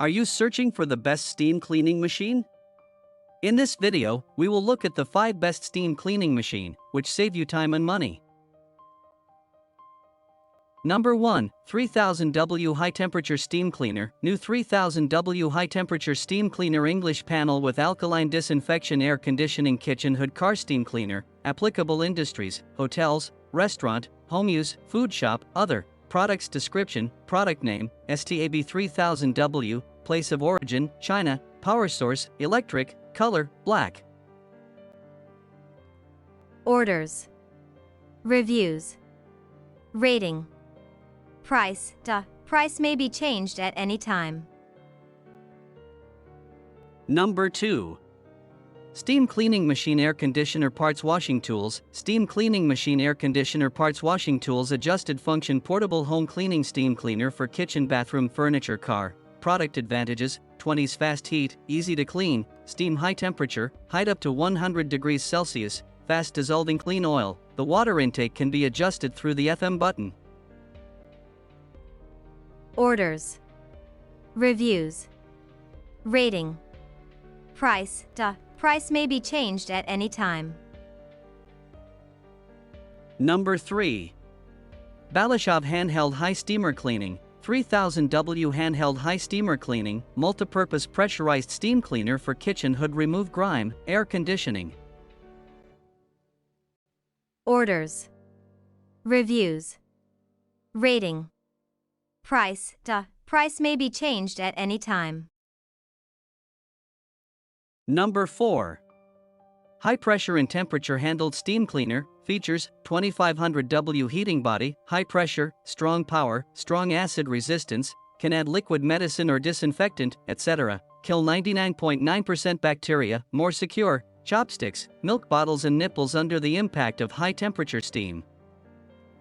Are you searching for the best steam cleaning machine? In this video, we will look at the 5 best steam cleaning machine, which save you time and money. Number 1. 3000W High Temperature Steam Cleaner. New 3000W High Temperature Steam Cleaner English Panel with Alkaline Disinfection Air Conditioning Kitchen Hood Car Steam Cleaner. Applicable industries: hotels, restaurant, home use, food shop, other. Products description: product name, STAB 3000W, place of origin, China, power source, electric, color, black. Orders. Reviews. Rating. Price. Price may be changed at any time. Number 2. Steam Cleaning Machine Air Conditioner Parts Washing Tools. Steam Cleaning Machine Air Conditioner Parts Washing Tools. Adjusted function portable home cleaning steam cleaner for kitchen, bathroom, furniture, car. Product advantages: 20s fast heat, easy to clean, steam high temperature, height up to 100 degrees Celsius, fast dissolving clean oil. The water intake can be adjusted through the FM button. Orders. Reviews. Rating. Price. Price may be changed at any time. Number 3. BALASHOV Handheld High Steamer Cleaning. 3000W Handheld High Steamer Cleaning, multipurpose pressurized steam cleaner for kitchen hood, remove grime, air conditioning. Orders. Reviews. Rating. Price. Price may be changed at any time. Number 4. High Pressure and Temperature Handled Steam Cleaner. Features: 2500W heating body, high pressure, strong power, strong acid resistance, can add liquid medicine or disinfectant, etc. Kill 99.9% bacteria, more secure, chopsticks, milk bottles and nipples under the impact of high temperature steam.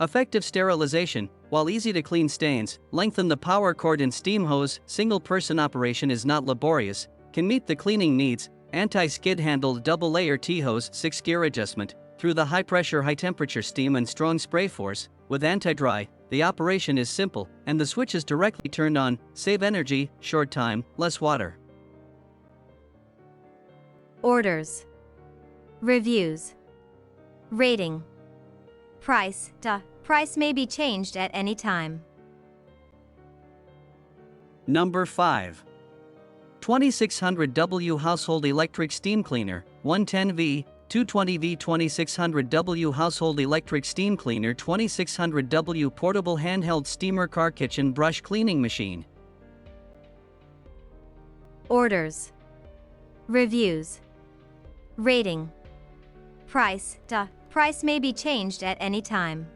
Effective sterilization: while easy to clean stains, lengthen the power cord and steam hose. Single person operation is not laborious, can meet the cleaning needs. Anti-skid handled double layer T-hose, 6 gear adjustment, through the high pressure high temperature steam and strong spray force. With anti-dry, the operation is simple, and the switch is directly turned on. Save energy, short time, less water. Orders. Reviews. Rating. Price. Price may be changed at any time. Number 5. 2600W Household Electric Steam Cleaner. 110V, 220V 2600W Household Electric Steam Cleaner. 2600W Portable Handheld Steamer Car Kitchen Brush Cleaning Machine. Orders. Reviews. Rating. Price. Price may be changed at any time.